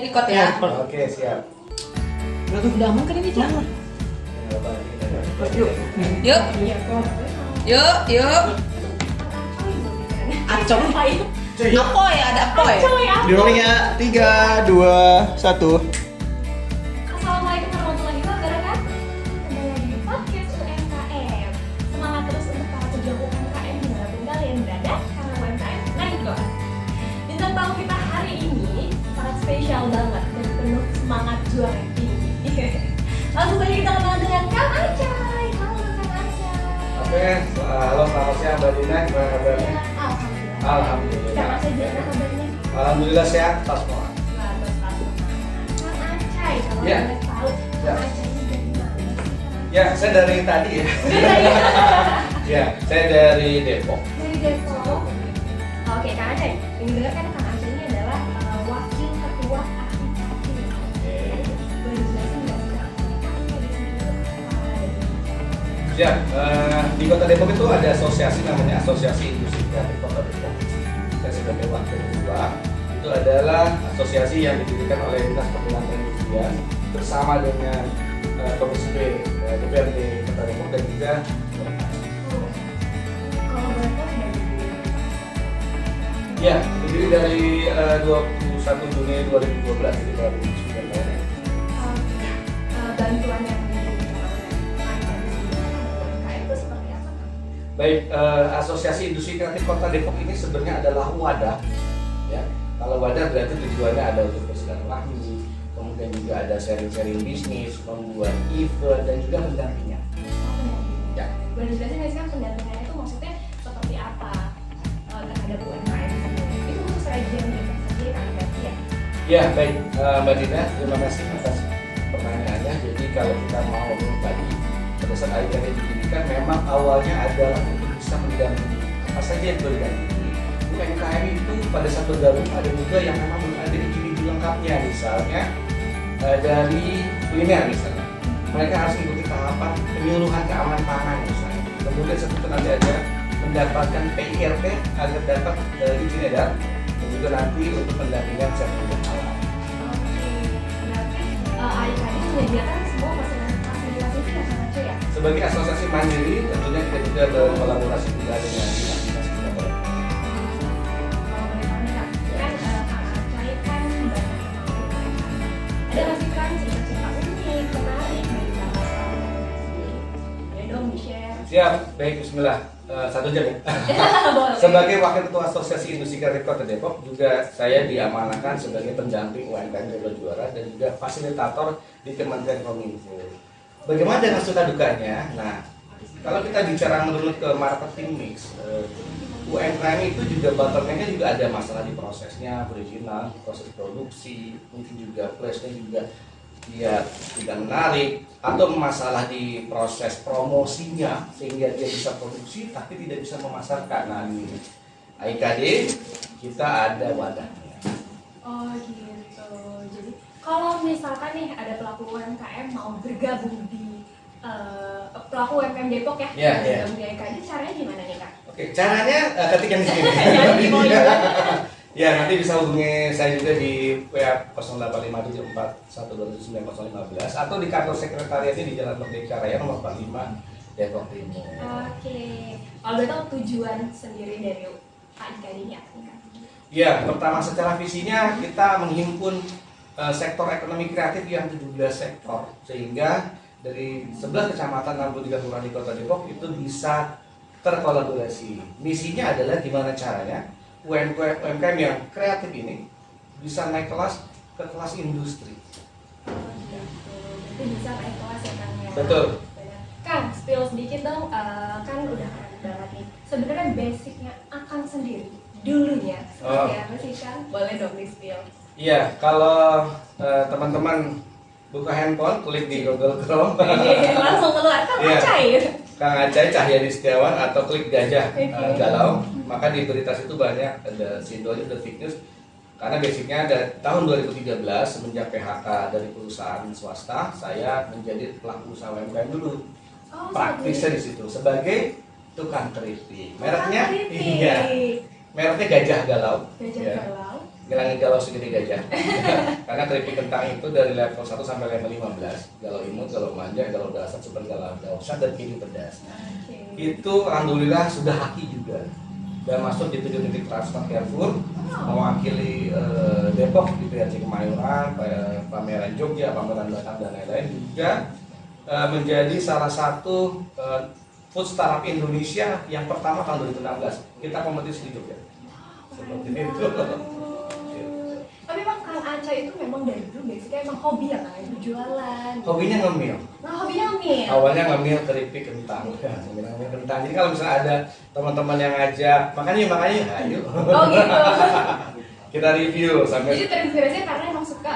record ya. Oke, siap. Udah aman kan ini, Cak? Yuk. Yuk. Yuk. Acong. Apoy, ada apoy. Dimulainya 3, 2, 1. Assalamualaikum warahmatullahi wabarakatuh. Kembali lagi di podcast UMKM. Semangat terus untuk para pejuang UMKM dimanapun kalian berada, karena UMKM naik kelas. Bintang tamu kita hari ini sangat spesial banget dan penuh semangat juang yang tinggi. Langsung saja kita kenalan dengan Kang Acay. Halo Kang Acay. Oke, halo selamat siang Mbak Dina, gimana kabarnya? Alhamdulillah. Alhamdulillah. Kang Acay gimana kabarnya? Alhamdulillah sehat, tas semua. Kang Acay, kalau Ya. boleh tahu, Ya. Kang Acay ini dari mana sih? Ya, saya dari tadi ya. Ya, saya dari Depok. Dari Depok. Oke, Kang Acay. Yang dengar kan Kang Acay ini adalah wakil ketua AIKADI. Boleh dijelasin nggak sih, Kang? AIKADI sendiri itu apa dan Ya, di Kota Depok itu ada asosiasi namanya Asosiasi Industri Kreatif Kota Depok. Saya sebagai wakil ketua. Itu adalah asosiasi yang didirikan oleh Dinas Pembinaan Perindustrian bersama dengan Komisi B DPRD Kota Depok dan juga kalau boleh tahu dari ya, terdiri dari 21 Juni 2012, jadi baru 9 tahun. bantuan yang diberikan oleh AIKADI sendiri kepada UMKM itu seperti apa, Kang? Baik, Asosiasi Industri Kreatif Kota Depok ini sebenarnya adalah wadah. Ya, kalau wadah berarti tujuannya ada untuk bersilaturahmi, kemudian juga ada sharing-sharing bisnis, membuat event dan juga pendampingan. Ya. Boleh dijelasin nggak sih, Kang, pendampingannya itu maksudnya seperti apa terhadap UMKM sendiri? Itu khusus aja yang diberikan Kang Acay ya? Ya, baik, Mbak Dina, terima kasih atas pertanyaannya. Jadi kalau kita mau tadi pada saat AIKADI didirikan memang awalnya adalah untuk bisa mendampingi apa saja yang berdampingi. UMKM itu pada saat bergabung ada juga yang memang belum ada izin lengkapnya, misalnya dari kuliner misalnya. Mereka harus mengikuti tahapan penyuluhan keamanan pangan misalnya. Kemudian setelah tenaga aja mendapatkan PIRT agar dapat izin edar dan juga nanti untuk pendampingan sertifikat halal. Oke, berarti AIKADI menyediakan semua fasilitas itu ya, Kang Acay ya? Sebagai asosiasi mandiri, tentunya kita juga berkolaborasi juga dengan dinas-dinas kita. Kalau boleh tahu nih, Kang, kan Kang Acay kan banyak ada nggak sih, Kang, cerita-cerita unik, menarik dari Kang Acay sendiri? Boleh dong di-share. Siap, baik, bismillah. 1 jam ya. Boleh. Sebagai Wakil Ketua Asosiasi Industri Kreatif Kota Depok, juga saya diamanahkan sebagai pendamping UMKM Jalur Juara dan juga fasilitator di Kementerian Kominfo. Bagaimana dengan suka dukanya? Nah, kalau kita bicara menurut ke marketing mix, UMKM itu juga bottleneck-nya juga ada masalah di prosesnya, perizinan, proses produksi, mungkin juga flashnya juga dia tidak menarik, atau masalah di proses promosinya sehingga dia bisa produksi tapi tidak bisa memasarkan. Nah, di AIKADI kita ada wadahnya. Oh gitu. Jadi kalau misalkan nih ada pelaku UMKM mau bergabung di pelaku UMKM Depok ya, Iya, iya. bergabung di AIKADI, caranya gimana nih, Kak? Oke, caranya ketik yang di sini. Jangan di bawah juga. Ya, nanti bisa hubungi saya juga di WA 085741290515 atau di kantor sekretariatnya di Jalan Merdeka Raya nomor 45 Depok Timur. Oke. Kalau boleh tahu tujuan sendiri dari AIKADI ini apa nih, Kak? Ya, pertama secara visinya kita menghimpun sektor ekonomi kreatif yang 17 sektor sehingga dari 11 kecamatan 63 kelurahan di Kota Depok itu bisa terkolaborasi. Misinya adalah gimana caranya UMKM yang kreatif ini bisa naik kelas ke kelas industri. Oh gitu. Berarti bisa naik kelas ya, Kang ya? Betul. Kang, spill sedikit dong, kan udah keren banget nih. Sebenarnya basicnya Akang sendiri dulunya seperti apa sih, Kang? Boleh dong di spill. Iya, kalau teman-teman buka handphone, klik di Google Chrome, Langsung keluar Kang Iya. Acay. Kang Acay Cahyadi Setiawan atau klik gajah Oke. galau, maka di berita itu banyak ada sidonya, ada fake news. Karena basicnya ada tahun 2013 semenjak PHK dari perusahaan swasta, saya menjadi pelaku usaha UMKM dulu. Oh, Praktisnya di situ sebagai tukang keripik. Mereknya keripik. iya. Mereknya Gajah Galau. Gajah Ya. Galau. ngilangin galau segede gajah. Karena keripik kentang itu dari level 1 sampai level 15. Galau imut, galau manja, galau dasar, super galau dahsyat, dan keju pedas. Itu alhamdulillah sudah haki juga. Dan masuk di 7 titik transfer Carrefour, mewakili Depok di PRC Kemayoran, pameran Jogja, pameran Batam, dan lain-lain, juga menjadi salah satu food startup Indonesia yang pertama tahun 2016. Kita kompetisi di Jogja. Seperti itu. Tapi Bang, Kang Aca itu memang dari dulu basicnya emang hobi ya Kang, berjualan. Hobinya ngemil. Nah, hobinya ngemil. Awalnya ngemil keripik kentang. Ngemil kentang. Jadi kalau misalnya ada teman-teman yang ngajak, makanya ayo. Oh gitu. Kita review sampai. Jadi terinspirasi karena emang suka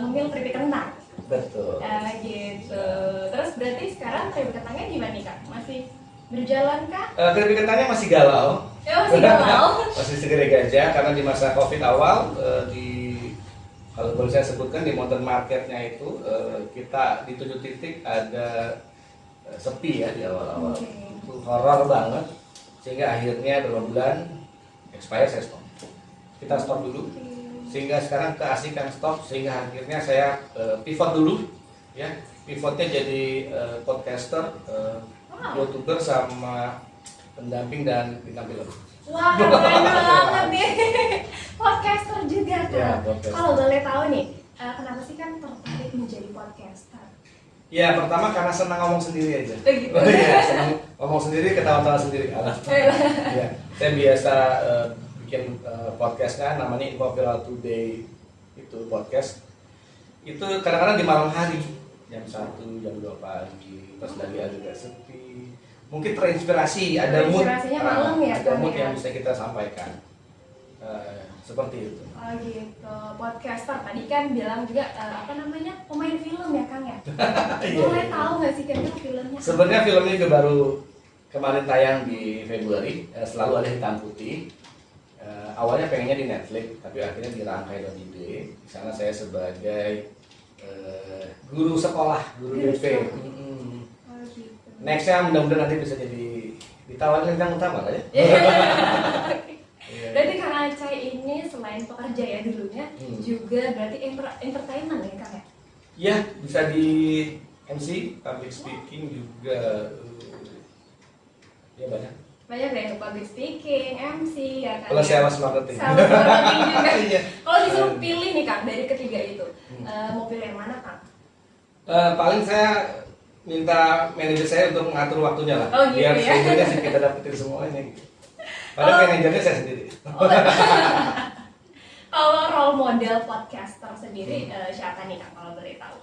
ngemil keripik kentang. Betul. Gitu. Terus berarti sekarang keripik kentangnya gimana nih Kak? Masih berjalan kah? Keripik kentangnya masih galau. Ya masih galau. Masih segede gajah karena di masa Covid awal kalau boleh saya sebutkan di modern marketnya itu kita di 7 titik ada sepi ya di awal-awal. Itu horor banget sehingga akhirnya 2 bulan expire saya stop. Kita stop dulu. Sehingga sekarang keasikan stop sehingga akhirnya saya pivot dulu ya. Pivotnya jadi podcaster, YouTuber sama pendamping dan bintang film. Wah, keren banget nih. Podcaster juga kan? Ya, podcaster. Kalau boleh tahu nih, kenapa sih kan tertarik menjadi podcaster? Ya pertama karena senang ngomong sendiri aja. Gitu. Oh iya, senang ngomong sendiri, ketawa-tawa sendiri. Ya, saya biasa bikin podcastnya namanya Info Viral Today itu podcast. Itu kadang-kadang di malam hari jam 1, jam 2 pagi, pas lagi agak sepi. Mungkin terinspirasi, ada mood, Inspirasinya malam ya, ada kan, mood ya? yang bisa kita sampaikan. Seperti itu. Oh gitu, podcaster. Tadi kan bilang juga pemain film ya Kang ya? Boleh tahu nggak sih kira-kira filmnya? Sebenarnya film ini juga baru kemarin tayang di Februari, selalu ada hitam putih. Awalnya pengennya di Netflix, tapi akhirnya dirangkai dan ide. Di sana saya sebagai guru sekolah, guru DP. Oh gitu. Nextnya mudah-mudahan nanti bisa jadi ditawarin bintang utama lah ya. Berarti Kang Acai ini selain pekerja ya dulunya, juga berarti entertainment ya Kang ya? Iya, bisa di MC, public speaking juga, ya banyak. Banyak deh, public speaking, MC ya kan? Plus sales marketing. Sales marketing juga. Iya. Kalau disuruh pilih nih Kang, dari ketiga itu, mau pilih yang mana Kang? Paling saya minta manajer saya untuk mengatur waktunya lah, Oh, gitu biar ya? semuanya sih kita dapetin semuanya gitu. Padahal manajernya saya sendiri. Kalau role model podcaster sendiri siapa nih Kang kalau boleh tahu?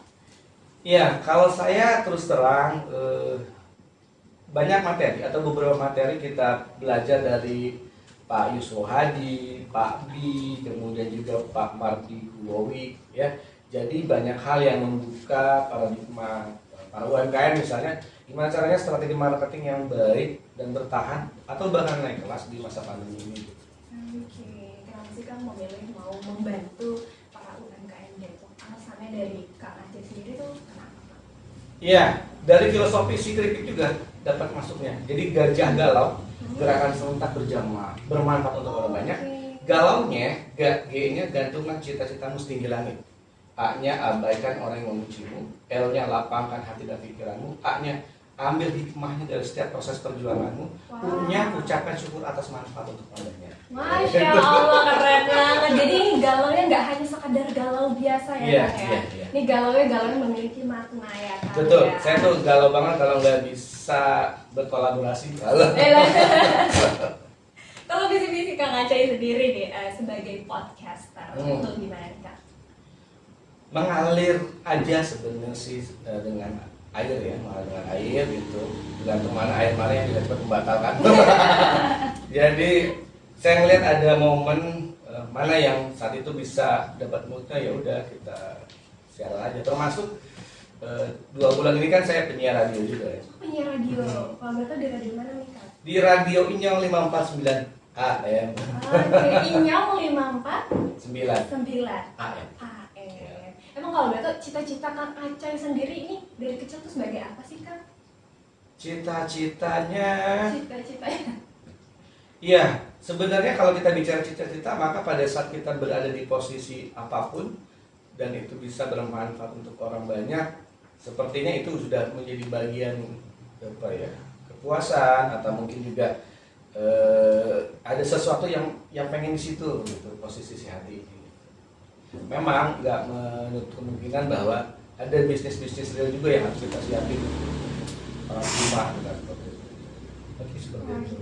Iya, kalau saya terus terang banyak materi atau beberapa materi kita belajar dari Pak Yuswo Hadi, Pak Bi, kemudian juga Pak Mardi Kuwowi ya. Jadi banyak hal yang membuka paradigma para UMKM misalnya, gimana caranya strategi marketing yang baik dan bertahan atau bahkan naik kelas di masa pandemi ini. Oke, kenapa sih Kang memilih mau membantu para UMKM Depok? Alasannya dari Kang Aceh sendiri tuh kenapa Kang? Iya, dari filosofi si keripik juga dapat masuknya. Jadi gajah galau, gerakan serentak berjamaah, bermanfaat untuk orang banyak. Galaunya, G-nya gantungan cita-citamu setinggi langit. A-nya abaikan orang yang memujimu. L-nya lapangkan hati dan pikiranmu. A-nya ambil hikmahnya dari setiap proses perjuanganmu. U-nya ucapkan syukur atas manfaat untuk orang banyak. Masya Allah, keren banget. Jadi ini galaunya nggak hanya sekadar galau biasa ya Iya, Kang ya? iya. Ini galaunya yang memiliki makna ya Kang. Betul, ya? saya tuh galau banget kalau nggak bisa berkolaborasi. Kalau visi-visi Kang Aceh sendiri nih sebagai podcaster itu gimana nih Kang? Mengalir aja sebenarnya sih dengan air ya, mengalir dengan air gitu. Tergantung mana air mana yang tidak membatalkan. Jadi saya ngelihat ada momen mana yang saat itu bisa dapat moodnya, ya udah kita siaran aja. Termasuk 2 bulan ini kan saya penyiar radio juga ya. Penyiar radio, kalau nggak tahu di radio mana nih Kang? Di radio Inyong 549 AM. Oke, Inyong 549 AM. Emang kalau boleh tahu cita-cita Kang Aceh sendiri ini dari kecil tuh sebagai apa sih Kang? Cita-citanya, Cita-citanya? iya, Sebenarnya kalau kita bicara cita-cita, maka pada saat kita berada di posisi apapun dan itu bisa bermanfaat untuk orang banyak, sepertinya itu sudah menjadi bagian apa ya, kepuasan, atau mungkin juga ada sesuatu yang pengen di situ gitu, posisi si hati ini. Memang nggak menutup kemungkinan bahwa ada bisnis-bisnis real juga yang harus kita siapin orang rumah gitu. Oke, seperti itu.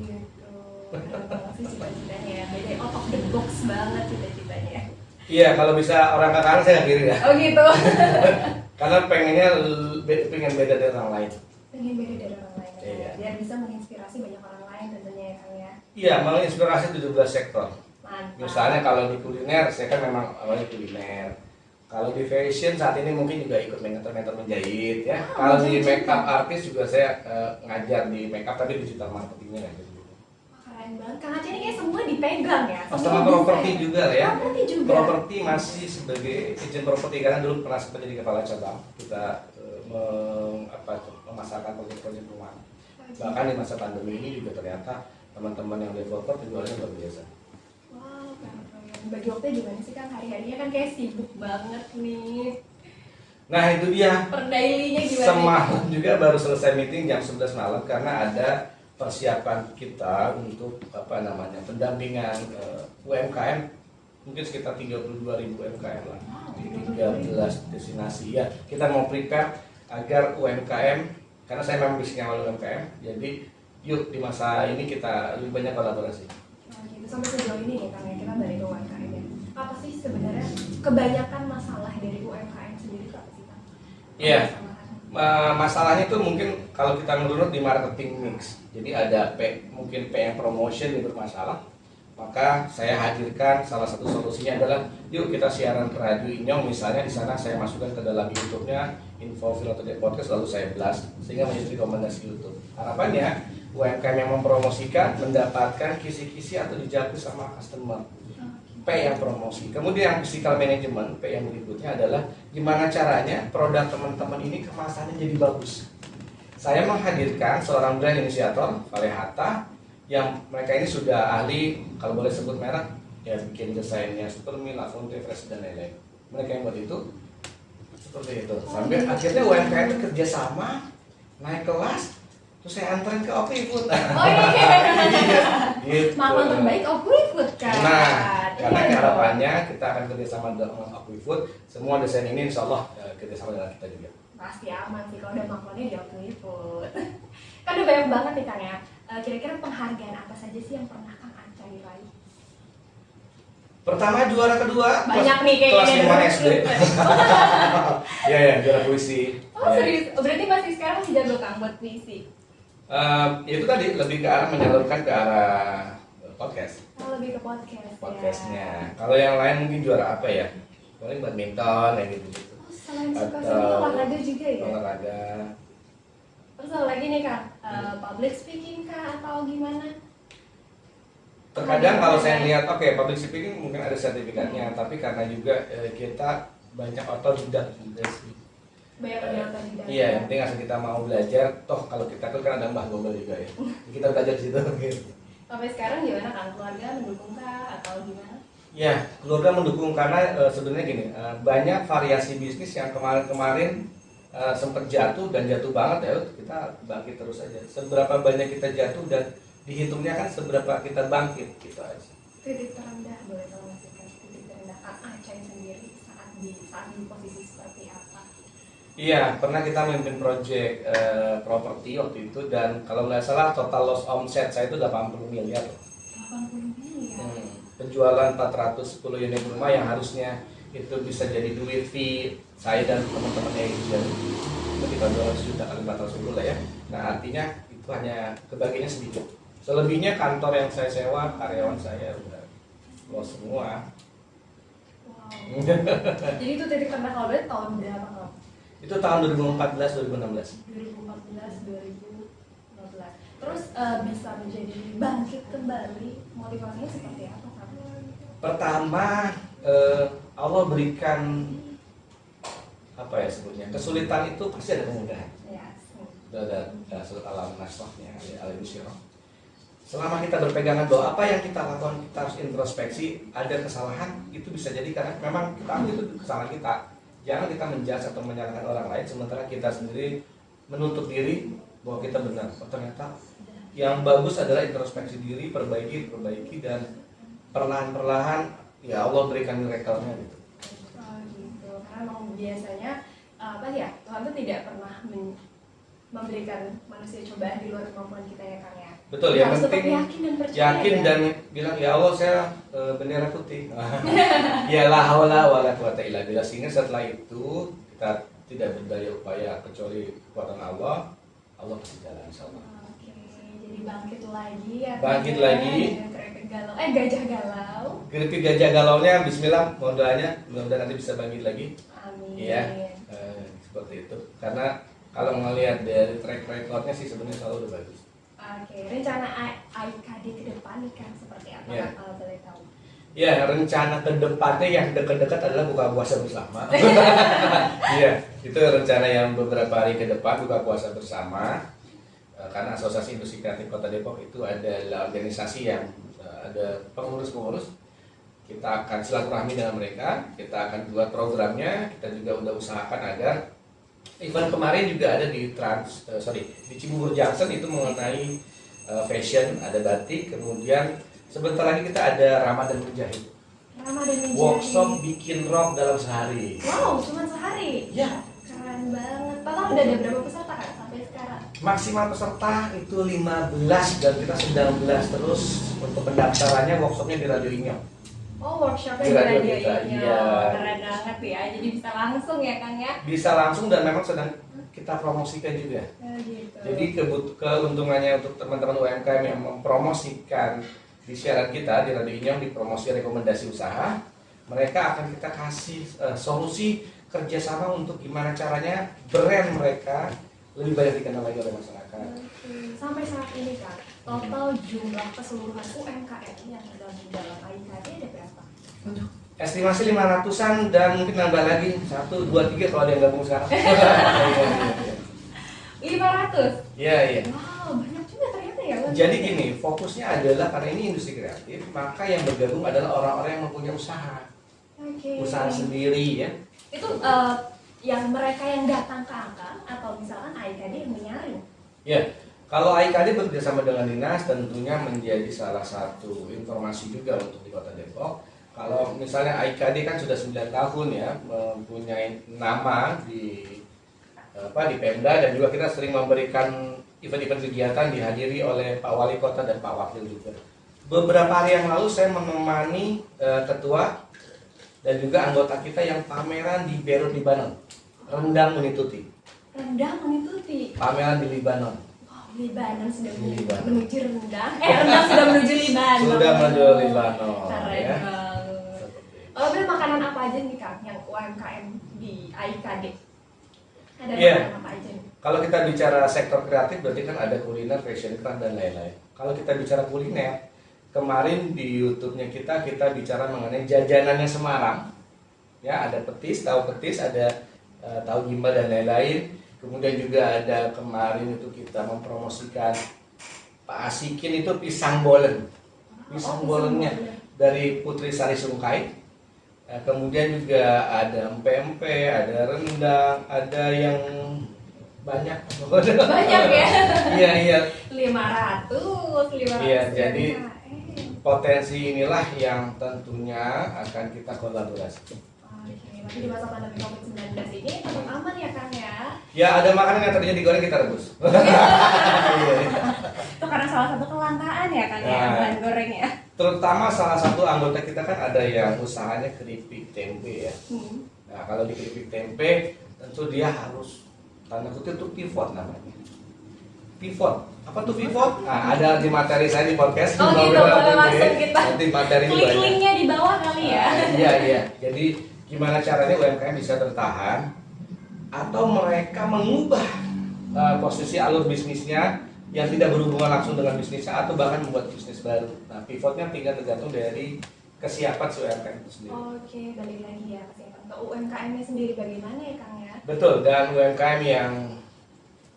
Sih cita-citanya beda, out of the box banget cita-citanya. Iya, kalau bisa orang kakak saya nggak kiri ya. Oh gitu. Karena pengen beda dari orang lain. Pengen beda dari orang lain. Iya. Biar bisa menginspirasi banyak orang lain tentunya ya Kang ya. Iya, menginspirasi 17 sektor. Mantap. Misalnya kalau di kuliner, saya kan memang awalnya kuliner. Kalau di fashion saat ini mungkin juga ikut mentor menjahit ya. Kalau di makeup artist juga saya ngajar di makeup tapi digital marketingnya kan. Keren banget. Kang Aceh ini kayak semua dipegang ya. Sama properti juga ya. Properti juga. Properti masih sebagai agent properti karena dulu pernah sempat jadi kepala cabang. Kita memasarkan proyek-proyek perumahan. Bahkan di masa pandemi ini juga ternyata teman-teman yang developer penjualannya luar biasa. Wow, keren. Bagi waktunya gimana sih Kang? Hari-harinya kan kayak sibuk banget nih. Nah itu dia. Per daily-nya gimana? Semalam juga baru selesai meeting jam 11 malam karena ada persiapan kita untuk pendampingan UMKM mungkin sekitar 32.000 UMKM lah di 13 destinasi ya. Kita mau prepare agar UMKM, karena saya memang bisnisnya awal UMKM, jadi yuk di masa ini kita lebih banyak kolaborasi. Nah, gitu. Sampai sejauh ini nih Kang ya, kita balik ke UMKM ya. Apa sih sebenarnya kebanyakan masalah dari UMKM sendiri apa sih Kang? Iya. Masalahnya itu mungkin kalau kita menurut di marketing mix. Jadi ada mungkin PM promotion yang bermasalah. Maka saya hadirkan salah satu solusinya adalah yuk kita siaran ke Radio Inyong, misalnya di sana saya masukkan ke dalam YouTube-nya info film atau podcast lalu saya blast sehingga menjadi rekomendasi YouTube. Harapannya UMKM yang mempromosikan mendapatkan kisi-kisi atau dijawab sama customer. P yang promosi. Kemudian yang physical management, P yang berikutnya adalah gimana caranya produk teman-teman ini kemasannya jadi bagus. Saya menghadirkan seorang brand inisiator, Vale Hatta, yang mereka ini sudah ahli, kalau boleh sebut merek, ya bikin desainnya Supermil, Avonte, Fresh dan lain-lain. Mereka yang buat itu seperti itu. Sampai akhirnya UMKM itu kerjasama, naik kelas, terus saya anterin ke Opifood. Oh iya. Gitu. Makan terbaik Opifood kan. Nah, karena Iya harapannya kita akan kerjasama dengan Opifood. Semua desain ini insya Allah kerjasama dengan kita juga. Pasti aman sih kalau udah makannya di Opifood. Kan udah banyak banget nih Kang ya. Kira-kira penghargaan apa saja sih yang pernah Kang Aceh diraih? Pertama juara kedua Banyak nih kayaknya kelas dari 5 SD. Ya juara puisi. Oh serius? Berarti masih sekarang masih jago Kang buat puisi? Itu tadi lebih ke arah menyalurkan ke arah podcast. Oh lebih ke podcast Podcastnya. ya. Kalau yang lain mungkin juara apa ya? Paling badminton kayak gitu. Oh selain suka sama olahraga juga ya? Olahraga. Terus ada lagi nih Kang, public speaking kah atau gimana? Terkadang kalau saya lihat, oke, public speaking mungkin ada sertifikatnya, tapi karena juga kita banyak otodidak juga sih. Banyak yang otodidak. Iya, yang penting asal kita mau belajar, toh kalau kita kan ada mbah gombal juga ya. Kita belajar di situ. Gitu. Sampai sekarang gimana Kang? Keluarga mendukung kah atau gimana? Ya, keluarga mendukung karena sebenarnya gini, banyak variasi bisnis yang kemarin-kemarin sempat jatuh dan jatuh banget ya, kita bangkit terus aja. Seberapa banyak kita jatuh dan dihitungnya kan seberapa kita bangkit gitu aja. Titik terendah boleh tolong ngasihkan titik terendah Kang Aceh sendiri saat di posisi seperti apa? Iya, pernah kita memimpin proyek properti waktu itu dan kalau nggak salah total loss omset saya itu 80 miliar. 80 miliar. Penjualan 410 unit rumah yang harusnya itu bisa jadi duit fee saya dan teman-teman yang ketika 200 juta kali 410 lah ya. Nah artinya itu hanya kebagiannya sedikit. Selebihnya kantor yang saya sewa, karyawan saya udah loss semua. Wow. Jadi itu titik terendah kalau boleh tahun berapa Kang? Itu tahun 2014-2016. 2014-2015. Terus bisa menjadi bangkit kembali, motivasinya seperti apa Kang? Pertama, Allah berikan apa ya sebutnya, kesulitan itu pasti ada kemudahan. Yes. Ada surat Al-Nasrahnya, Al-Busyirah. selama kita berpegangan bahwa apa yang kita lakukan kita harus introspeksi, ada kesalahan itu bisa jadi karena memang kita ambil itu kesalahan kita. Jangan kita menjudge atau menyalahkan orang lain sementara kita sendiri menuntut diri bahwa kita benar. Oh, ternyata yang bagus adalah introspeksi diri, perbaiki dan perlahan-perlahan ya Allah berikan miracle-nya gitu. Oh gitu, karena memang biasanya apa ya, Tuhan itu tidak pernah memberikan manusia cobaan di luar kemampuan kita ya Kang ya. Betul, Kita yang harus tetap penting yakin dan percaya yakin ya. dan bilang ya Allah saya bendera putih. Ya la haula wala quwata illa billah, sehingga setelah itu kita tidak berdaya upaya kecuali kekuatan Allah. Allah pasti jalan insyaallah. Oke, jadi bangkit lagi ya. Bangkit Kang ya, lagi. dengan keripik galau. Gajah galau. Keripik gajah galaunya bismillah, mohon doanya mudah-mudahan nanti bisa bangkit lagi. Amin. Iya. Seperti itu. Karena kalau ngelihat dari track recordnya sih sebenarnya selalu udah bagus. Oke, rencana AIKD ke depan nih Kang seperti apa Iya. kalau boleh tahu? Ya, rencana ke depannya yang dekat-dekat adalah buka puasa bersama. Iya, itu rencana yang beberapa hari ke depan buka puasa bersama. Karena Asosiasi Industri Kreatif Kota Depok itu adalah organisasi yang ada pengurus-pengurus. Kita akan silaturahmi dengan mereka, kita akan buat programnya, kita juga udah usahakan agar event kemarin juga ada di di Cibubur Junction itu mengenai fashion, ada batik, kemudian sebentar lagi kita ada Ramadan menjahit. Ramadan menjahit. Workshop bikin rok dalam sehari. Wow, cuma sehari. Ya, Keren banget. Total udah ada berapa peserta Kak sampai sekarang? maksimal peserta itu 15 dan kita sedang 19 terus untuk pendaftarannya workshopnya di Radio Inyong. Oh, workshopnya Di di radio radio kita, ini. iya. Keren banget ya. Jadi bisa langsung ya Kang ya. Bisa langsung dan memang sedang kita promosikan juga. Gitu. Jadi keuntungannya untuk teman-teman UMKM yang mempromosikan di siaran kita di Radio Inyong di promosi rekomendasi usaha, mereka akan kita kasih solusi kerjasama untuk gimana caranya brand mereka lebih banyak dikenal lagi oleh masyarakat. Oke. Sampai saat ini Kak, total jumlah keseluruhan UMKM yang tergabung dalam AIKD ada berapa? Estimasi 500-an dan mungkin nambah lagi 1, 2, 3 kalau ada yang gabung sekarang. Iya, 500? iya. Iya. Wow, banyak juga ternyata ya. Jadi gini, fokusnya adalah karena ini industri kreatif, maka yang bergabung adalah orang-orang yang mempunyai usaha. Oke. Usaha sendiri ya. Itu yang mereka yang datang ke Angkang atau misalkan AIKD yang menyaring? Ya, kalau AIKD bekerjasama dengan dinas tentunya menjadi salah satu informasi juga untuk di Kota Depok. Kalau misalnya AIKD kan sudah 9 tahun ya, mempunyai nama di Pemda dan juga kita sering memberikan event-event kegiatan dihadiri oleh Pak Wali Kota dan Pak Wakil juga. Beberapa hari yang lalu saya menemani ketua dan juga anggota kita yang pameran di Beirut, Libanon, Rendang Unituti. Rendang mengikuti. Pameran di Libanon. Wow, Libanon sudah Di Libanon. menuju rendang. Rendang sudah menuju Libanon. Sudah menuju Libanon. Keren Ya. banget. Seperti itu. Bener makanan apa aja nih Kang yang UMKM di AIKD? Ada Iya. makanan apa aja nih? Kalau kita bicara sektor kreatif berarti kan ada kuliner, fashion, craft dan lain-lain. Kalau kita bicara kuliner, kemarin di YouTube-nya kita bicara mengenai jajanannya Semarang. Ya, ada petis, tahu petis, ada tahu gimbal dan lain-lain. Kemudian juga ada kemarin itu kita mempromosikan Pak Asikin itu pisang bolen. Pisang bolennya dari Putri Sari Sungkai. Kemudian juga ada empe-empe, ada rendang, ada yang banyak. Banyak ya? Iya, iya. 500. Iya, jadi UMKM. potensi inilah yang tentunya akan kita kolaborasi. Oke, tapi di masa pandemi COVID-19 ini tetap aman ya Kang ya? Ya ada makanan yang tadinya digoreng kita rebus. Iya, iya. Itu karena salah satu kelangkaan ya Kang ya, Nah. bahan goreng ya? Terutama salah satu anggota kita kan ada yang usahanya keripik tempe ya. Nah kalau di keripik tempe tentu dia harus tanda kutip itu pivot namanya. Pivot. Apa tuh pivot? Nah ada di materi saya di podcast. Oh gitu, Ngobrol boleh nanti. langsung kita Nanti materi klik banyak. linknya di bawah kali ya. Iya iya. Jadi gimana caranya UMKM bisa bertahan atau mereka mengubah posisi alur bisnisnya yang tidak berhubungan langsung dengan bisnisnya atau bahkan membuat bisnis baru. Nah pivotnya tinggal tergantung dari kesiapan si UMKM itu sendiri. Oke, balik lagi ya ke UMKM-nya sendiri bagaimana ya Kang ya? Betul, dan UMKM yang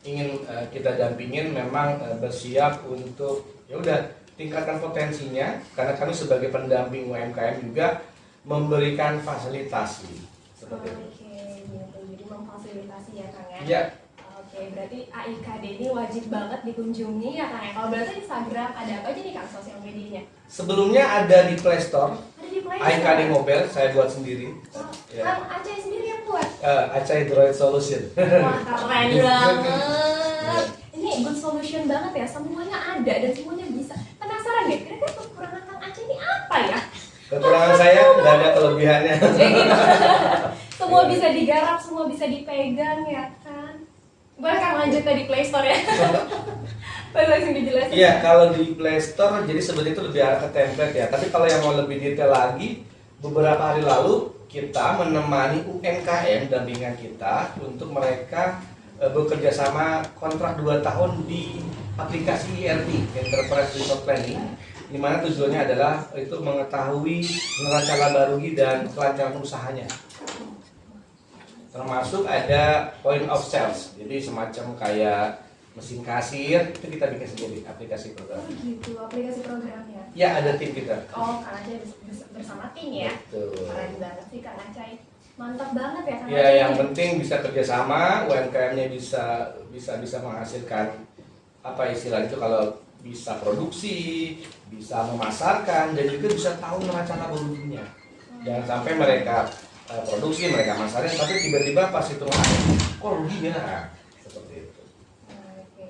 ingin kita dampingin memang bersiap untuk ya udah tingkatkan potensinya, karena kami sebagai pendamping UMKM juga memberikan fasilitasi seperti itu. Oke, gitu. Jadi memfasilitasi ya Kang ya. Ya, Oke, berarti AIKD ini wajib banget dikunjungi ya Kang ya. Kalau berarti Instagram ada apa aja nih Kang sosial medianya? sebelumnya ada di Play Store, Ada di Play AIKD Store. Mobile saya buat sendiri. Oh, Ya. Kang Aceh sendiri yang buat. Acai Droid Solution. Wah, keren banget. Ini good solution banget ya. Semuanya ada dan semuanya bisa. Penasaran deh, kira-kira kekurangan Kang Aceh ini apa ya? Kekurangan saya nggak ada kelebihannya. Ya gitu. Semua bisa digarap, semua bisa dipegang ya kan. Boleh Kang lanjut tadi Play Store ya. Boleh langsung dijelasin. Iya, kalau di Play Store jadi sebenarnya itu lebih arah ke template ya. Tapi kalau yang mau lebih detail lagi, beberapa hari lalu kita menemani UMKM dampingan kita untuk mereka bekerja sama kontrak 2 tahun di aplikasi ERP, Enterprise Resource Planning, di mana tujuannya adalah itu mengetahui neraca laba rugi dan kelancaran usahanya. Termasuk ada point of sales, jadi semacam kayak mesin kasir itu kita bikin sendiri aplikasi program. Oh gitu, aplikasi programnya. Ya, ada tim kita. Oh, Kang Aceh bersama tim ya. Betul. Keren banget sih Kang Aceh. Mantap banget ya Kang Ya, Aceh. yang penting bisa kerjasama, UMKM-nya bisa menghasilkan apa istilah itu, kalau bisa produksi, bisa memasarkan, dan juga bisa tahu neraca laba ruginya. Jangan sampai mereka produksi, mereka masarin, tapi tiba-tiba pas hitungan kok rugi ya, seperti itu. Oke.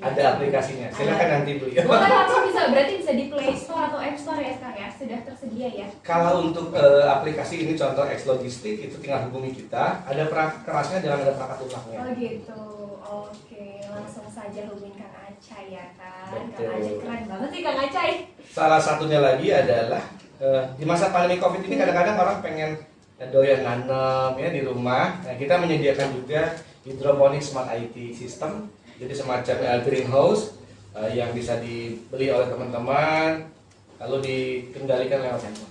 Ada aplikasinya, silakan nanti beli. Boleh langsung bisa, berarti bisa di Play Store atau App Store ya Kang ya, sudah tersedia ya. Kalau untuk aplikasi ini contoh X Logistik itu tinggal hubungi kita, ada perangkat kerasnya jangan ada perangkat lunaknya. Oh gitu, oke, langsung saja hubungin Kang Aceh ya kan. Betul. Kang Aceh keren banget sih Kang Aceh. Salah satunya lagi adalah di masa pandemi Covid ini kadang-kadang orang pengen doyan nanam ya di rumah. Nah, kita menyediakan juga hidroponik smart IT system, jadi semacam greenhouse yang bisa dibeli oleh teman-teman, lalu dikendalikan lewat handphone.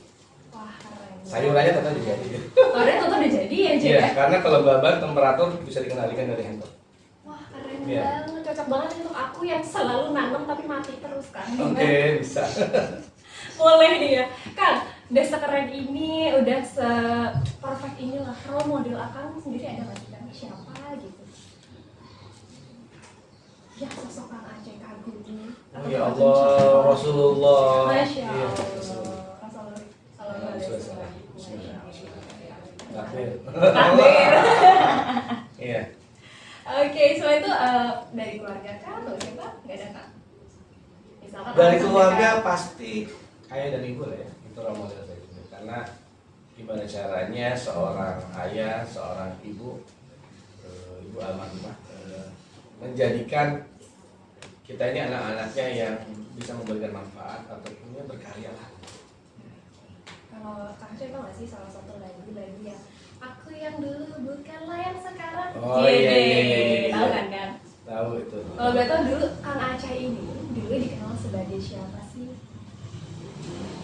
Wah keren. Sayurannya tetap jadi. Kemarin tuh udah jadi ya Cek Iya, ya. karena kelembaban temperatur bisa dikendalikan dari handphone. Wah keren Iya. banget, cocok banget untuk aku yang selalu nanam tapi mati terus kan. Oke, bisa. Boleh nih ya, Kang. Udah sekeren ini, udah se-perfect inilah role model Akang sendiri ada nggak sih Kang? Siapa gitu? Ya sosok Kang Aceh kagum ini. Oh, ya Allah, Rasulullah. Masya Iya, Allah. Rasulullah. Sallallahu alaihi wasallam. Takbir. Takbir. Iya. Oke, selain itu dari keluarga Kang atau siapa? Nggak ada Kang? Misalkan Dari orang keluarga terdekat. pasti ayah dan ibu lah ya, itu role model saya juga. Karena gimana caranya seorang ayah, seorang ibu, ibu almarhumah menjadikan kita ini anak-anaknya yang bisa memberikan manfaat ataupun berkarya lah. Kalau Kang Aceh tau nggak sih salah satu lagu yang aku yang dulu bukanlah yang sekarang. Oh, iya, iya. Tahu kan Kang? Tahu itu. Kalau nggak tahu dulu Kang Aceh ini dulu dikenal sebagai siapa sih?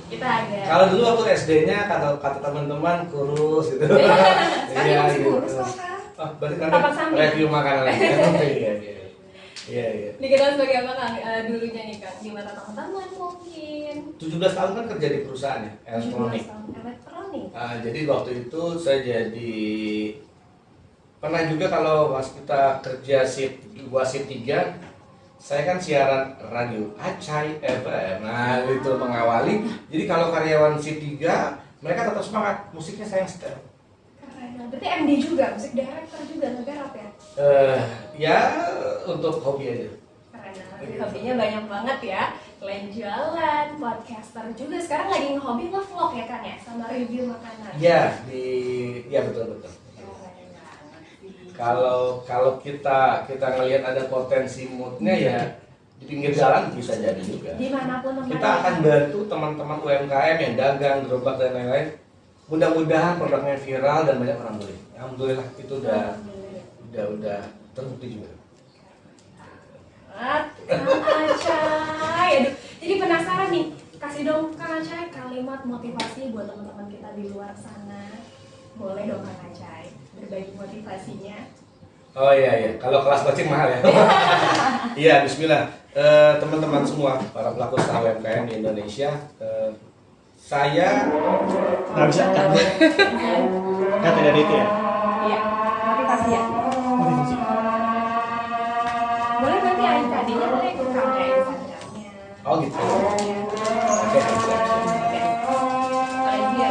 Kita ada. Kalau dulu waktu SD-nya kata teman-teman kurus gitu. Sekarang masih gitu. kurus kok Kang. Oh, berarti Tapak nanti sambil. review makanan lagi. Iya, iya. Iya, iya. Dikenal sebagai apa Kang dulunya nih Kang? Di mata teman-teman mungkin. 17 tahun kan kerja di perusahaan ya, 17 elektronik. tahun elektronik. Jadi waktu itu saya jadi pernah juga kalau pas kita kerja shift 2 shift 3, saya kan siaran radio Acai FM. Nah, itu mengawali. Jadi kalau karyawan shift 3, mereka tetap semangat, musiknya saya yang setel. Keren. Berarti MD juga, musik director juga ngegarap ya? Ya untuk hobi aja. Keren banget. Hobinya banyak banget ya. Selain jualan, podcaster juga. Sekarang lagi nge-hobi nge-vlog ya kan ya? Sama review makanan. Ya, ya betul. Keren banget sih. Kalau kita ngelihat ada potensi moodnya ya di pinggir jalan bisa jadi juga. Dimanapun tempatnya. Kita akan bantu teman-teman UMKM yang dagang, gerobak dan lain-lain. Mudah-mudahan produknya viral dan banyak orang beli. Alhamdulillah itu udah terbukti juga. Kang Aceh, aduh. Jadi penasaran nih, kasih dong Kang Aceh kalimat motivasi buat teman-teman kita di luar sana. Boleh dong Kang Aceh berbagi motivasinya. Oh iya. Kalau kelas coaching mahal ya. Iya, bismillah. Teman-teman semua, para pelaku usaha UMKM di Indonesia, saya nggak bisa kan? Kata dari itu ya? Iya, motivasi ya. Motivasi. Boleh nanti adik tadinya boleh ikut kamu ya Instagramnya. oh gitu. Oke, siap. Tadi ya.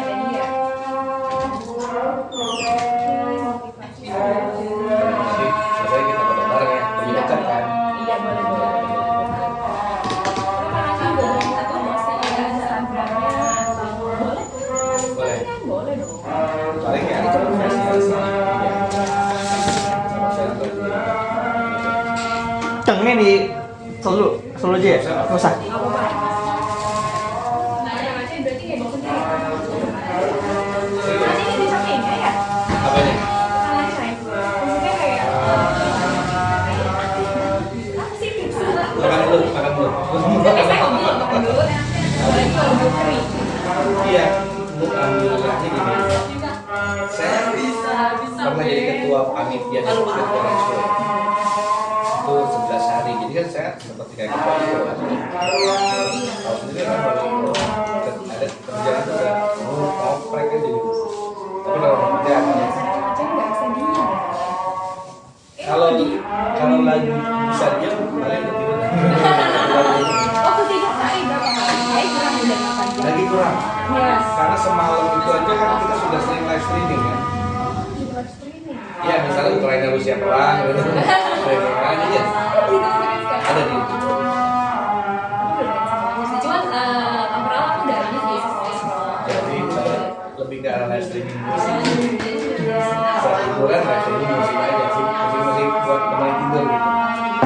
Motivasi. Jadi selesai kita foto bareng ya. Lebih dekat kan. Iya boleh. Apalagi boleh minta promosi ya Instagramnya atau boleh? Boleh. Boleh dong. Paling ya profesional sih. Iya. Sama saya tuh. Tengnya di Solo aja ya? Nggak usah. Nggak apa-apa. Nah, yang aja berarti kayak bawa sendiri. Nanti ini disampingnya ya? Apa nih? Salah saya. Maksudnya kayak apa sih tips? Makan dulu. Tapi saya hobi loh makan dulu. Apalagi kalau mau kering. Iya. Untuk alhamdulillahnya gini. Saya pernah jadi ketua panitia di Ketua Show. Itu 11 hari. Jadi kan saya seperti kayak ketua show kan. Kalau sendiri kan kalau ada kerjaan tuh udah oprek aja gitu. Tapi kalau kerjaan Jadi nggak bisa diem. kalau lagi bisa dia paling ketidur. Waktu tidur saya berapa kali? Saya kurang udah 8 jam. Lagi kurang. Yes. Karena semalam itu aja kan kita sudah sering live streaming ya. Live streaming. Iya, misalnya Ukraina Rusia perang gitu. Streaming aja ya. Oh, gitu serius kan? Ada di YouTube. Aku udah lihat semuanya sih. Cuman overall aku udah ini sih scroll. Jadi lebih ke arah live streaming musik. Saat hiburan live streaming musik aja sih. Musik buat teman tidur gitu.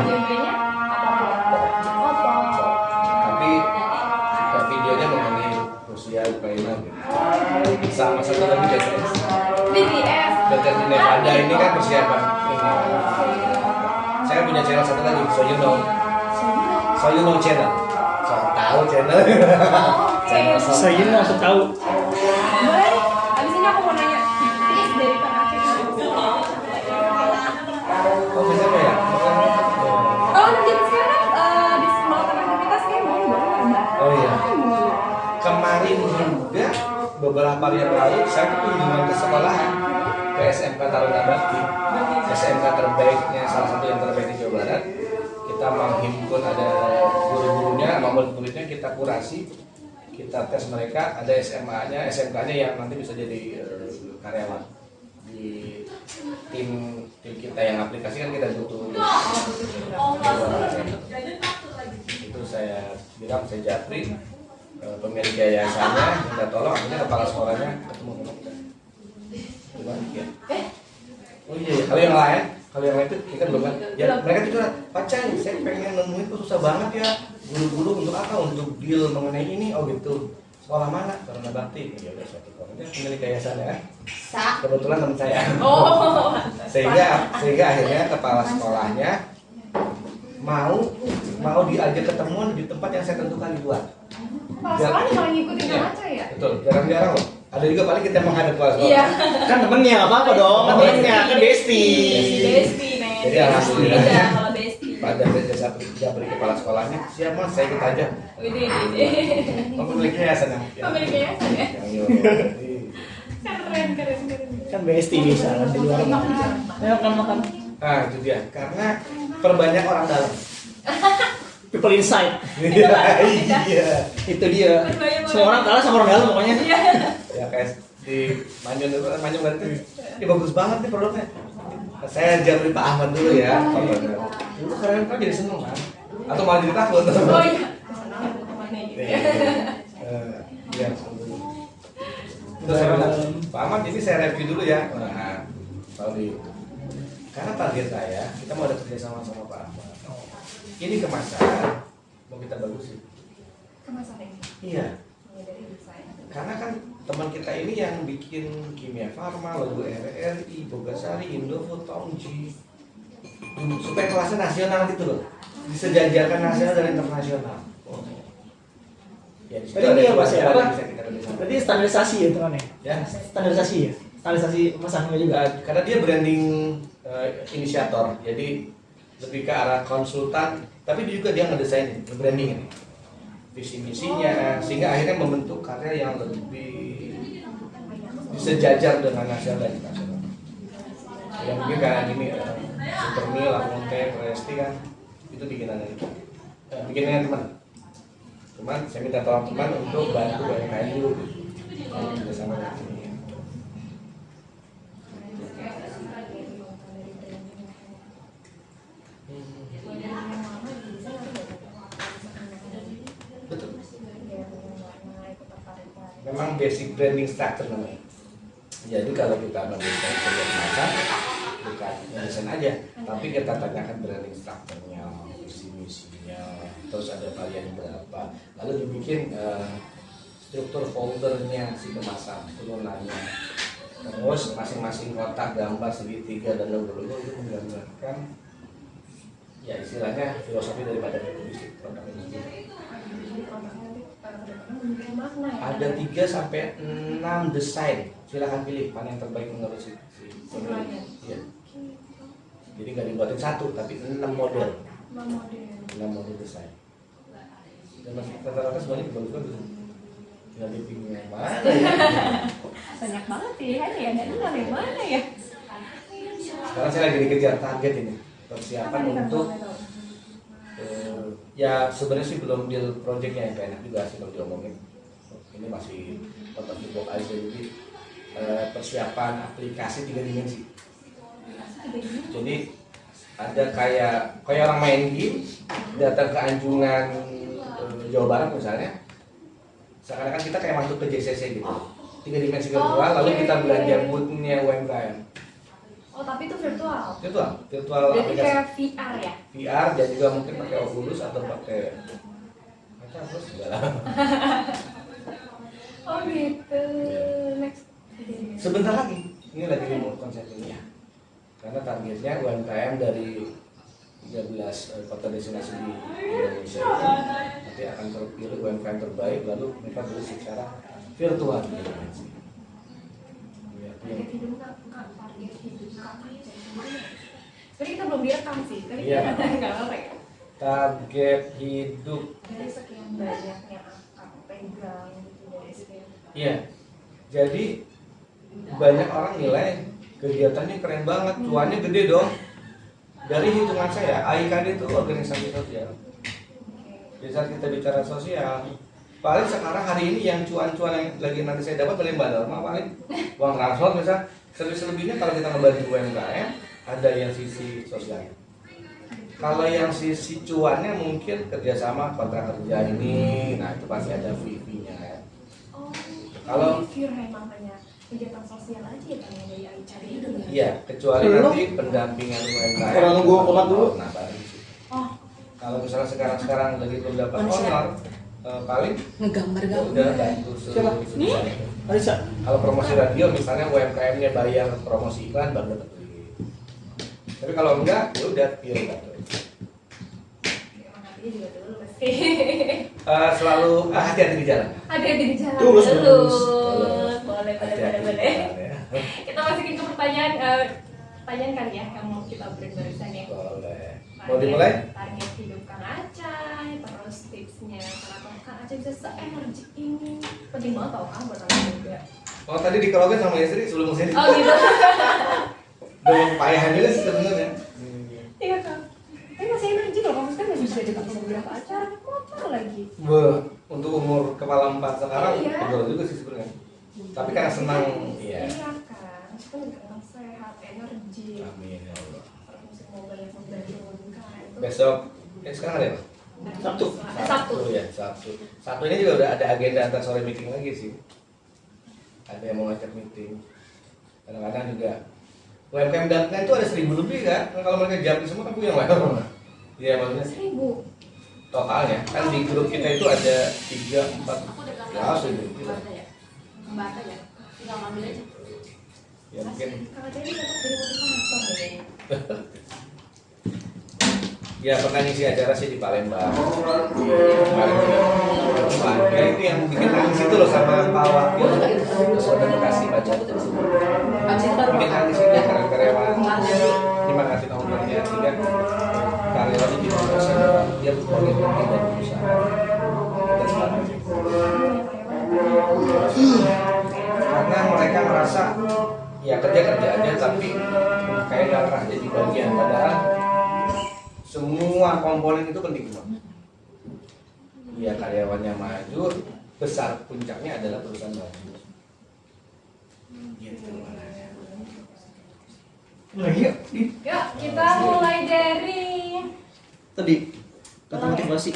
Genrenya apa? Foto. Tapi videonya mengenai Rusia Ukraina gitu. Sama satu lagi BTS. BTS. BTS di Nevada ini kan persiapan ini. Saya punya channel satu lagi, So You Know channel. So tahu channel. Channel So. Saya langsung tahu. Boleh. Abis ini aku mau nanya. Please dari Kak Afif. Oh kenapa ya? Oh, jadi sekarang di melakukan aktivitas kayak mau boleh nambah. Oh iya. Kemarin juga beberapa hari yang lalu saya kunjungan ke sekolahan ke SMK Taruna Bakti, SMK terbaiknya, salah satu yang terbaik di Jawa Barat. Kita menghimpun ada guru-gurunya, murid-muridnya, kita kurasi, kita tes mereka, ada SMA-nya, SMK-nya yang nanti bisa jadi karyawan di tim kita yang aplikasi kan kita butuh. Itu saya bilang, saya japri pemilik yayasannya minta tolong, akhirnya kepala sekolahnya ketemu sama kita. Ya. Oh iya, kalau yang lain itu kita belum kan. Ya mereka juga, Pak Chan, saya pengen nemuin kok susah banget ya guru-guru untuk apa? Untuk deal mengenai ini. Oh gitu. Sekolah mana? Taruna Bakti. Ya udah suatu sekolahnya pemilik yayasannya kan. Kebetulan teman saya. Oh. sehingga akhirnya kepala sekolahnya mau diajak ketemuan di tempat yang saya tentukan di luar. Kepala sekolahnya malah ngikutin Kak Aca ya? Betul, jarang-jarang loh. Ada juga paling kita menghadap kepala sekolah. Iya. Kan temennya nggak apa-apa dong. Kan temennya kan bestie. Bestie, men. Jadi alhamdulillah. Beda kalau bestie. Pada Japri kepala sekolahnya, siap mas, saya ikut aja. Widih. Pemilik yayasan yang Pemilik yayasan ya? yang nyuruh. Keren. Kan bestie bisa kan di luar. Ayo makan. Ah itu dia, karena perbanyak orang dalam. People inside. Iya. Itu dia. Semua orang kalah sama orang dalam pokoknya. Ya kayak di Manyun berarti, ini bagus banget nih produknya. Saya Japri Pak Ahmad dulu ya. Dulu keren kan jadi seneng kan? Atau malah jadi takut? Oh iya. Kemana gitu ya? Iya. Terus saya bilang, Pak Ahmad ini saya review dulu ya. Nah, tahu di. Karena target saya, kita mau ada kerjasama sama Pak Ahmad. Ini kemasan, mau kita bagusin. Kemasan ini? Iya. Dari desain. Karena kan teman kita ini yang bikin Kimia Farma, logo RRI, Bogasari, Indofood, Tongji, supaya kelasnya nasional gitu loh, disejajarkan nasional dan internasional. Oh. Ya, di situ Tadi ada ini ya, dua Mas, ya? hal yang Apa? bisa kita kerjasama. Berarti standarisasi ya temannya. Ya, Standarisasi ya. Realisasi pemasangnya juga. Karena dia branding inisiator, jadi lebih ke arah konsultan, tapi dia ngedesain branding ini, visi misinya, sehingga akhirnya membentuk karya yang lebih sejajar dengan nasional dan internasional. Ya mungkin kayak gini, Supermil, Lamonte, Presti kan, itu bikinannya teman. Saya minta tolong teman untuk bantu UMKM dulu, bersama dengan ini. Betul. Memang basic branding structure namanya. Jadi kalau kita mendesain sebuah kemasan, bukan desain aja, tapi kita tanyakan branding structure-nya, visi misinya, terus ada varian berapa, lalu dibikin struktur foldernya si kemasan, turunannya, terus masing-masing kotak gambar segitiga dan logo-logo itu menggambarkan ya istilahnya filosofi daripada produk ini. Ada 3 sampai 6 desain, silahkan pilih mana yang terbaik menurut si pembeli. Ya. Jadi nggak dibuatin 1, tapi 6 model. 6 model desain. Dan rata-rata semuanya bagus-bagus. Tinggal dipilih yang mana ya? Banyak banget pilihannya ya, dan yang mana ya? Sekarang saya lagi dikejar target ini, persiapan untuk ya sebenarnya sih belum deal projectnya yang enak juga sih kalau diomongin. Ini masih tetap di box aja, jadi persiapan aplikasi 3 dimensi. Jadi ada kayak orang main game, datang ke Anjungan Jawa Barat misalnya, seakan-akan kita kayak masuk ke JCC gitu, 3 dimensi virtual, lalu kita belanja booth-nya UMKM. Oh, tapi itu virtual. Virtual Berarti aplikasi. kayak VR ya? VR dan juga mungkin pakai Oculus atau pakai Metaverse juga lah. Oh gitu. Next. Sebentar lagi, ini lagi mau konsep ini ya. Karena targetnya UMKM dari 13 kota destinasi di Indonesia itu nanti akan terpilih UMKM terbaik, lalu mereka beli secara virtual di Indonesia. Target hidup sebenarnya kita belum direkam sih, tapi Iya. kita nggak apa ya. Target hidup. Dari sekian banyak yang akak pegang gitu dari sekian. Iya. Jadi banyak orang nilai kegiatannya keren banget, cuannya gede dong. Dari hitungan saya, AIKD itu organisasi sosial. Di saat kita bicara sosial, paling sekarang hari ini yang cuan-cuan yang lagi nanti saya dapat paling bandel, paling uang transport misal. Selebihnya kalau kita ngebantu UMKM, ada yang sisi sosialnya. Kalau yang sisi cuannya mungkin kerjasama kontrak kerja ini, nah itu pasti ada fee-nya ya. Oh, Kalau- pure memang hanya kegiatan sosial aja ya kan yang dari AICD itu ya? Iya, kecuali Belum. nanti pendampingan UMKM. Kalau nunggu komat dulu. Nah, baru sih. Oh, Kalau misalnya sekarang lagi belum dapat honor, paling Ngegambar-gambar. udah bantu Siapa? sebesar. Arisa. Kalau promosi radio misalnya UMKM-nya bayar promosi iklan baru dapat duit. Tapi kalau enggak, ya udah pure bantu. emang hatinya juga tulus sih. Selalu hati-hati di jalan. Hati-hati di jalan. Tulus, tulus. Boleh. Hati-hati di Boleh. jalan, ya. Kita masukin ke pertanyaan kali ya yang mau kita beri barisan ya. Boleh. Mau dimulai? Target hidup Kang Acai, terus tipsnya kenapa Kang Acai bisa se-energi ini. Penting banget tau Kang buat orang juga. Oh tadi dikerokin sama istri sebelum sini. Oh gitu. Dengan payahan juga sih sebenarnya. Iya Kang. Tapi masih energi loh, kamu kan masih bisa diajak ke beberapa acara, motor lagi. Untuk umur kepala 4 sekarang, Iya. betul juga sih sebenarnya. Tapi karena senang, iya. Iya Kang, itu kan juga orang sehat, energi. Amin ya Allah. Terus musik mobile yang membantu kan. Besok, sekarang ada apa? Sabtu. Sabtu. Ya, Sabtu. Sabtu ini juga udah ada agenda antar sore meeting lagi sih. Ada yang mau ngajak meeting. Kadang-kadang juga UMKM dampingan itu ada 1.000 lebih kan? Kalau mereka jawab semua kan punya mana? Iya maksudnya 1000. totalnya kan di grup kita itu ada 3, 4 ya sudah gila. Membaca ya. Tinggal ngambil aja. Ya mungkin Kang Acai ini cocok jadi motivator kayaknya. ya pernah ngisi acara sih di Palembang. Kemarin juga ya itu yang bikin nangis itu loh sama Pak Wakil terus Bekasi baca. mereka ngerasa ya kerja aja tapi kayak nggak pernah jadi bagian, padahal semua komponen itu penting banget. Ya karyawannya maju, besar puncaknya adalah perusahaan maju. Gitu. Nah, yuk. Yuk, kita mulai dari Tadi kata motivasi.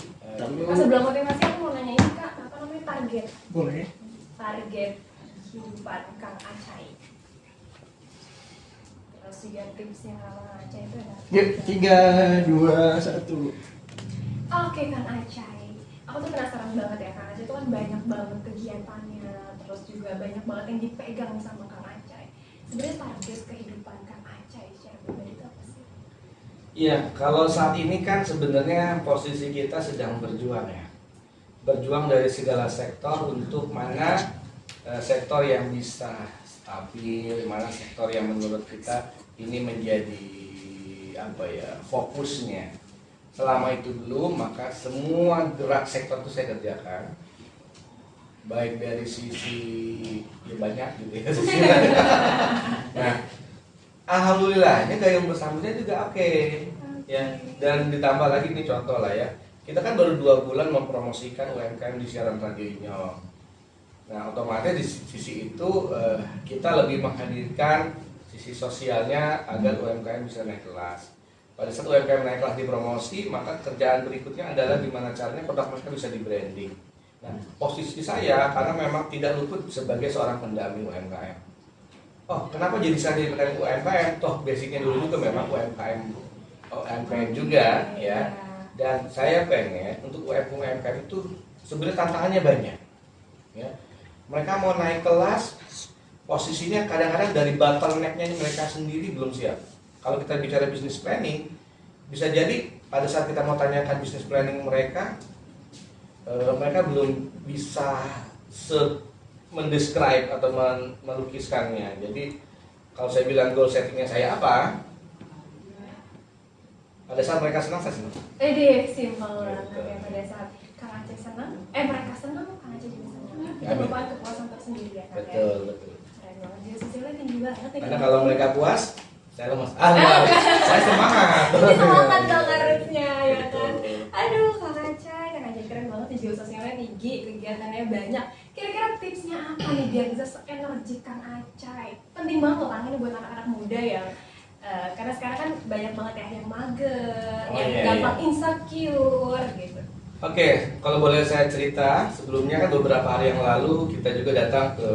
sebelum motivasi aku mau nanya ini Kak, apa namanya target Boleh. kehidupan Kang Acai. Terus juga tipsnya Kang Acai itu ada. Yuk, 3, 2, 1. Oke Kang Acai, aku tuh penasaran banget ya Kang Acai itu kan banyak banget kegiatannya, terus juga banyak banget yang dipegang sama Kang Acai. Sebenarnya target kehidupan Kang Acai secara pribadi itu apa sih? Iya, kalau saat ini kan sebenarnya posisi kita sedang berjuang ya. Berjuang dari segala sektor untuk mana sektor yang bisa stabil, mana sektor yang menurut kita ini menjadi apa ya, fokusnya. Selama itu belum, maka semua gerak sektor itu saya kerjakan. Baik dari sisi ya banyak gitu ya. Nah, alhamdulillahnya gayung bersambutnya juga oke. Ya, dan ditambah lagi nih contoh lah ya. Kita kan baru 2 bulan mempromosikan UMKM di siaran radio Inyong. Nah, otomatis di sisi itu kita lebih menghadirkan sisi sosialnya agar UMKM bisa naik kelas. Pada saat UMKM naik kelas dipromosi, maka kerjaan berikutnya adalah gimana caranya produk mereka bisa di branding. Nah, posisi saya karena memang tidak luput sebagai seorang pendamping UMKM. Oh, kenapa jadi saya jadi pendamping UMKM? Toh basicnya dulu juga memang UMKM juga ya. Dan saya pengen untuk UMKM itu sebenarnya tantangannya banyak. Ya. Mereka mau naik kelas, posisinya kadang-kadang dari bottleneck-nya mereka sendiri belum siap. Kalau kita bicara business planning, bisa jadi pada saat kita mau tanyakan business planning mereka, mereka belum bisa mendescribe atau melukiskannya. Jadi kalau saya bilang goal settingnya saya apa, pada saat mereka senang saya senang. Simpel banget ya, pada saat Kang Acai senang, mereka senang, Kang Acai juga senang. Itu Amin. merupakan kepuasan tersendiri ya Kang ya. Betul, betul. Keren banget, jadi sosialnya tinggi banget. Karena kalau mereka puas, saya lemas. Enggak, saya semangat. Ini semangat dong harusnya ya kan. Aduh Kang Acai keren banget sih, jiwa sosialnya tinggi, kegiatannya banyak. Kira-kira tipsnya apa nih biar bisa se-energik Kang Acai? Penting banget loh Kang, ini buat anak-anak muda ya. Karena sekarang kan banyak banget ya yang mager, yang gampang insecure gitu. Oke, kalau boleh saya cerita, sebelumnya kan beberapa hari yang lalu kita juga datang ke,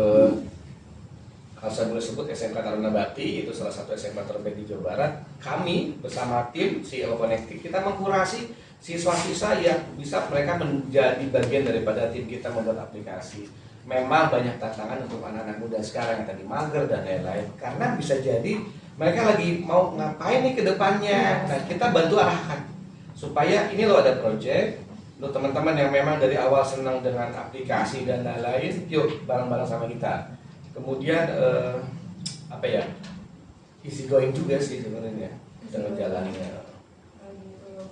kalau saya boleh sebut SMK Taruna Bakti, itu salah satu SMK terbaik di Jawa Barat. Kami bersama tim CEO Connected, kita mengkurasi siswa-siswa yang bisa mereka menjadi bagian daripada tim kita membuat aplikasi. Memang banyak tantangan untuk anak-anak muda sekarang yang tadi mager dan lain-lain, karena bisa jadi mereka lagi mau ngapain nih ke depannya. Nah, kita bantu arahkan supaya ini loh ada project untuk teman-teman yang memang dari awal senang dengan aplikasi dan lain-lain, yuk bareng-bareng sama kita. Kemudian apa ya, easy going juga sih sebenarnya dengan jalannya.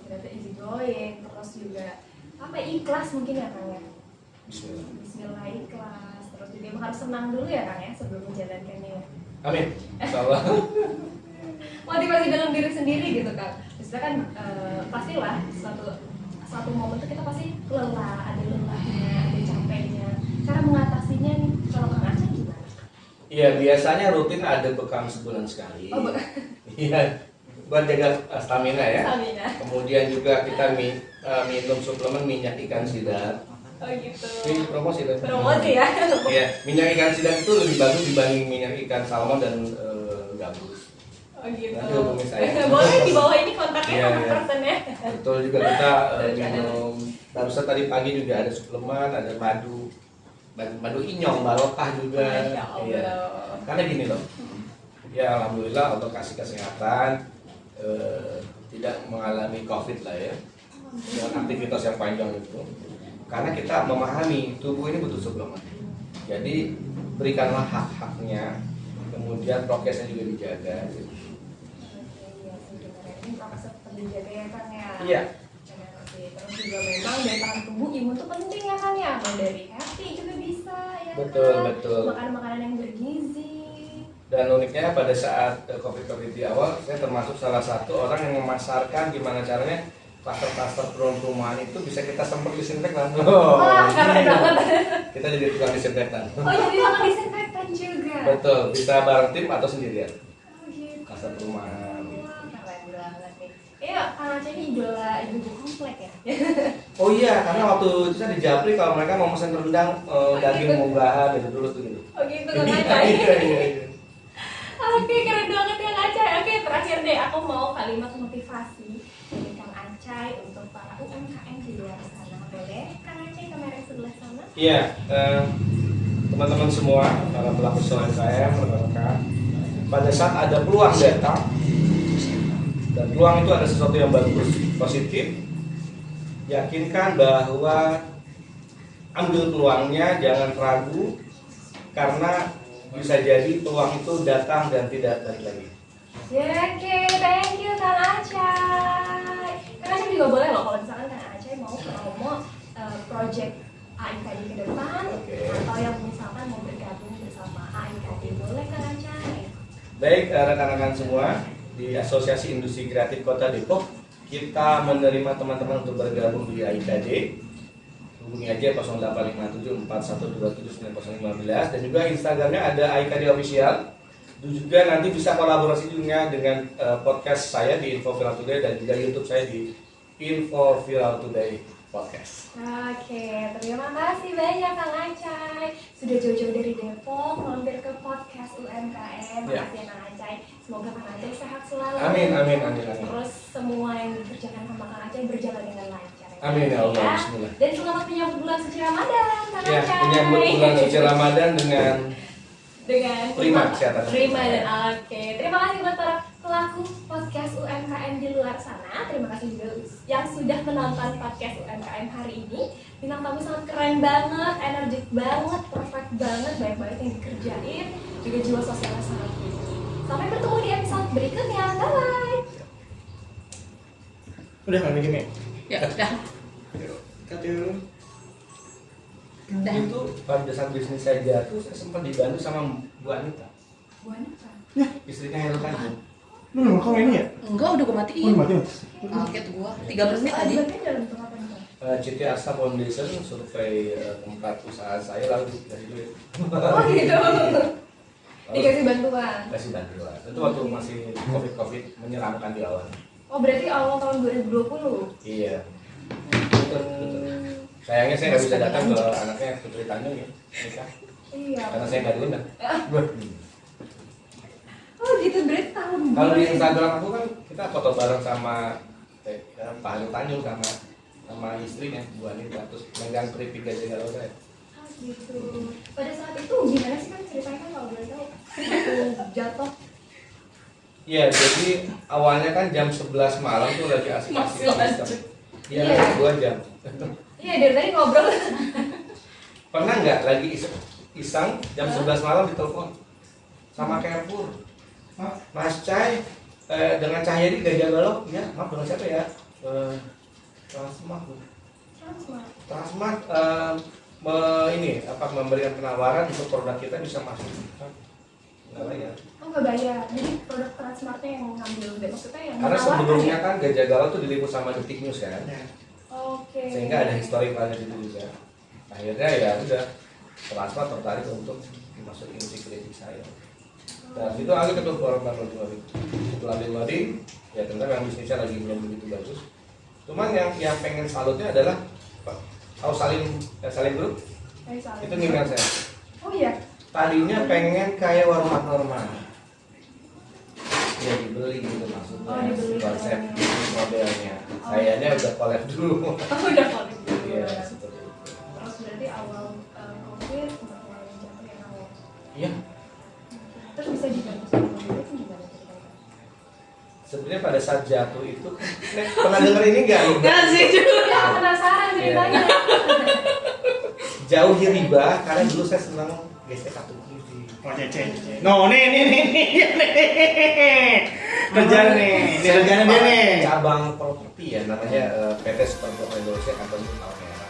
Ternyata easy going, terus juga apa ikhlas mungkin ya Kang ya. Bismillah. Bismillah ikhlas, terus juga emang harus senang dulu ya Kang ya sebelum menjalankannya. Amin. Insyaallah. Motivasi dalam diri sendiri gitu Kang. Misalnya kan pastilah suatu momen tuh kita pasti lelah, ada lelahnya, ada capeknya. Cara mengatasinya nih, kalau Kang Acai gimana? Iya, biasanya rutin ada bekam sebulan sekali. Oh, Iya, buat jaga stamina ya. Stamina. Kemudian juga kita minum suplemen minyak ikan sidar. Oh gitu. Ini promosi kan? Promosi ya. Iya, minyak ikan sidar itu lebih bagus dibanding minyak ikan salmon dan gabus. Oh gitu. Nanti hubungi saya. Boleh di bawah ini kontaknya Iya, nomor iya. personnya. Betul juga kita minum. Barusan tadi pagi juga ada suplemen, ada madu inyong, barokah juga. Masya Allah. Iya. Karena gini loh. Ya alhamdulillah untuk kasih kesehatan, tidak mengalami COVID lah ya, dengan aktivitas yang panjang itu. Karena kita memahami tubuh ini butuh suplemen. Jadi berikanlah hak-haknya, kemudian prokesnya juga dijaga. Iya, ini proses tetap dijaga ya Kang ya. Iya. Oke, terus juga memang dari tahan tubuh imun tuh penting ya Kang ya. Mau dari hati juga bisa ya Betul. Makan makanan yang bergizi. Dan uniknya pada saat COVID di awal, saya termasuk salah satu orang yang memasarkan gimana caranya klaster-klaster perumahan itu bisa kita semprot disinfektan. Wah, keren banget. Kita jadi tukang disinfektan. Oh, jadi makan disinfektan juga. Betul, bisa bareng tim atau sendirian. Oh, gitu. Klaster perumahan. Wah, keren banget nih. Iya, Kang Aceh ini idola ibu komplek ya. Oh iya, karena waktu itu saya di Japri kalau mereka mau pesan rendang daging munggahan gitu dulu tuh gitu. Oh gitu Kang Aceh. Iya. Oke, keren banget ya Kang Aceh. Oke, terakhir deh aku mau kalimat motivasi dari Kang Aceh untuk para UMKM di luar sana. Boleh Kang Aceh kamera sebelah sana? Iya, teman-teman semua, para pelaku usaha UMKM, rekan-rekan, pada saat ada peluang datang dan peluang itu ada sesuatu yang bagus, positif, yakinkan bahwa ambil peluangnya, jangan ragu, karena bisa jadi peluang itu datang dan tidak balik lagi. Ya, oke, thank you Kang Aceh. Kang Aceh juga boleh loh kalau misalkan Kang Aceh mau promo project AIKD ke depan, Oke. atau yang misalkan mau bergabung bersama AIKD, boleh Kang Aceh. Baik, rekan-rekan semua, di Asosiasi Industri Kreatif Kota Depok, kita menerima teman-teman untuk bergabung di AIKD. Hubungi aja 085741279015 dan juga Instagramnya ada AIKD Official. Itu juga nanti bisa kolaborasi juga dengan podcast saya di Info Viral Today dan juga YouTube saya di Info Viral Today Podcast. Oke, terima kasih banyak Kang Aceh. Sudah jauh-jauh dari Depok mampir ke podcast UMKM. Ya. Makasih ya Kang Aceh. Semoga Kang Aceh sehat selalu. Amin. Terus semua yang dikerjakan sama Kang Aceh berjalan dengan lancar. Amin ya Allah. Bismillah. Dan selamat menyambut bulan suci Ramadan, Kang Ya, Aceh. menyambut bulan suci Ramadan dengan prima kesehatan. Prima dan oke. Terima kasih buat para pelaku podcast UMKM di luar sana. Terima kasih juga yang sudah menonton podcast UMKM hari ini. Bintang tamu sangat keren banget, energik banget, perfect banget, banyak banget yang dikerjain, juga jiwa sosialnya sangat tinggi. Sampai bertemu di episode berikutnya. Bye bye. Udah kan gini. Ya udah. Kacau. Itu pada saat bisnis saya jatuh, saya sempat dibantu sama Bu Anita, Bu Anita. istrinya Heru Tanjung. Lu nggak mau ini ya? Enggak, udah gue Oh, matiin. mati. Kaget gua. 3 menit tadi. Berarti dalam bentuk apa nih? Citi Asa Foundation survei tempat usaha saya lalu dikasih duit. Oh gitu. Dikasih bantuan. Kasih bantuan. Itu waktu masih COVID menyeramkan di awal. Oh berarti awal tahun 2020. Iya. Betul. Sayangnya saya nggak bisa datang ke anaknya Putri Tanjung ya, nikah. Iya. Karena saya nggak diundang. Oh gitu berarti tahun. Kalau di Instagram aku kan kita foto bareng sama Pak Heru Tanjung sama istrinya Bu Anita, terus megang keripik Gajah Galau saya. Oh gitu. Pada saat itu gimana sih kan ceritanya kan kalau boleh tahu? Waktu jatuh. Iya, jadi awalnya kan jam 11 malam tuh lagi asik-asik. Masih lanjut. Iya, Iya. 2 jam. Iya dari tadi ngobrol. Pernah nggak lagi iseng jam 11 malam ditelepon sama Carrefour, Mas Cai, dengan Cahaya di Gajah Galau, ya maaf dengan siapa ya? Transmart, ini memberikan penawaran untuk produk kita bisa masuk. Nggak bayar. Oh nggak bayar. Jadi produk Transmartnya yang ngambil deh maksudnya yang Karena menawarkan sebelumnya ya? kan Gajah Galau tuh diliput sama Detik News kan, Oke. sehingga ada historikalnya di situ juga. Akhirnya ya udah Transmart tertarik untuk dimasukin si kritik saya. Dan itu aku ketua forum loading. Setelah loading, ya ternyata memang bisnisnya lagi belum begitu bagus. Cuman yang pengen salutnya adalah tahu Salim Group Saya salah. itu ngimel saya. Oh iya. Tadinya pengen kayak warung normal, ya dibeli gitu maksudnya. Oh, dibeli. Konsep bisnis modelnya. Sayanya udah collab dulu. Oh udah kalau gitu. Iya seperti itu. Terus berarti awal COVID sempat mulai jatuh yang awal. Iya. Terus bisa dibantu sama mobil itu gimana ceritanya? Sebenarnya pada saat jatuh itu, pernah denger ini nggak? Enggak sih juga. Ya penasaran ceritanya. Jauhi riba karena dulu saya senang gesek kartu kredit. Oh, cece. No, nih. Kerjaan nih. Ini kerjaan dia nih. Cabang properti ya namanya PT Superblok Indonesia kantor Palmera.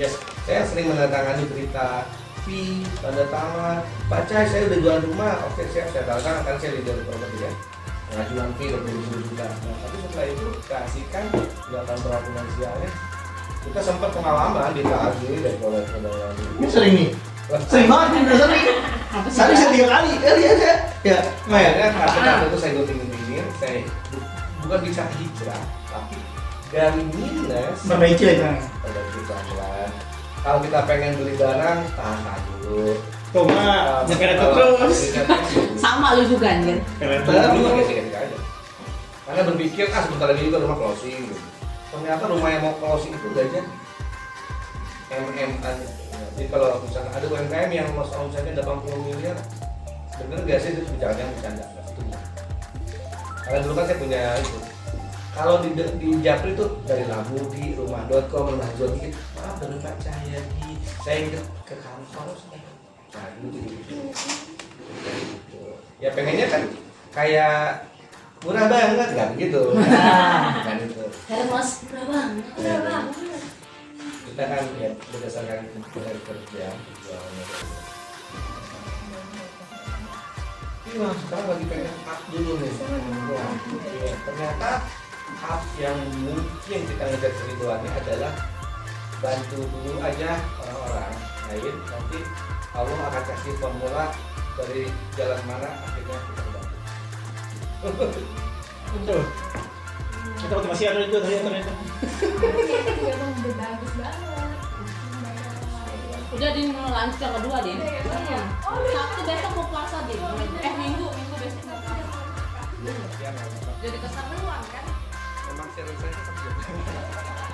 Yes, saya sering menandatangani berita fee, tanda tangan. Pak Cai, saya udah jual rumah. Oke, siap, saya tanda tangan, kan saya legal property ya. Pengajuan fee 20 juta. Nah, tapi setelah itu kasihkan dalam finansialnya. Kita sempat pengalaman di KAG dan proyek-proyek Ini sering nih. Sering banget nih, udah sering. Sehari saya 3 kali. Lihat saya. Ya, Akhirnya karena itu saya gunting-guntingin, saya bukan bisa hijrah, tapi dari minus perbaiki lagi kan. perbaiki pelan-pelan. Kalau kita pengen beli barang, tahan dulu. Tuh mah, jangan terus. Sama lu juga anjir. Karena berpikir sebentar lagi juga rumah closing. Ternyata rumah yang mau closing itu gajinya kan. Jadi kalau misalnya ada UMKM yang mau omsetnya 80 miliar, bener gak sih itu bercanda? Itu enggak. Karena dulu kan saya punya itu. Kalau di Japri itu dari Lamudi, rumah.com, rumah jual dikit, maaf dari Pak Cahyadi, saya ingat ke kantor, nah dulu gitu. Ya pengennya kan kayak murah banget kan gitu. Kan itu. Helm Mas, murah banget. Murah banget. Kita kan ya berdasarkan dari kerja jualannya. Iya, sekarang lagi pengen up dulu nih. Wah, iya, ternyata up yang mungkin kita ngejar keriduannya adalah bantu dulu aja orang-orang lain, nanti Allah akan kasih formula dari jalan mana akhirnya kita bantu. Betul. Kita masih ada itu ternyata. Itu juga emang udah bagus banget. Udah Din mau lanjut yang kedua Din. Udah ya, Bang, ya? Oh, udah. Sabtu besok mau puasa Din. Minggu besok mau puasa. Ya, Jadi keseruan kan? memang serius saya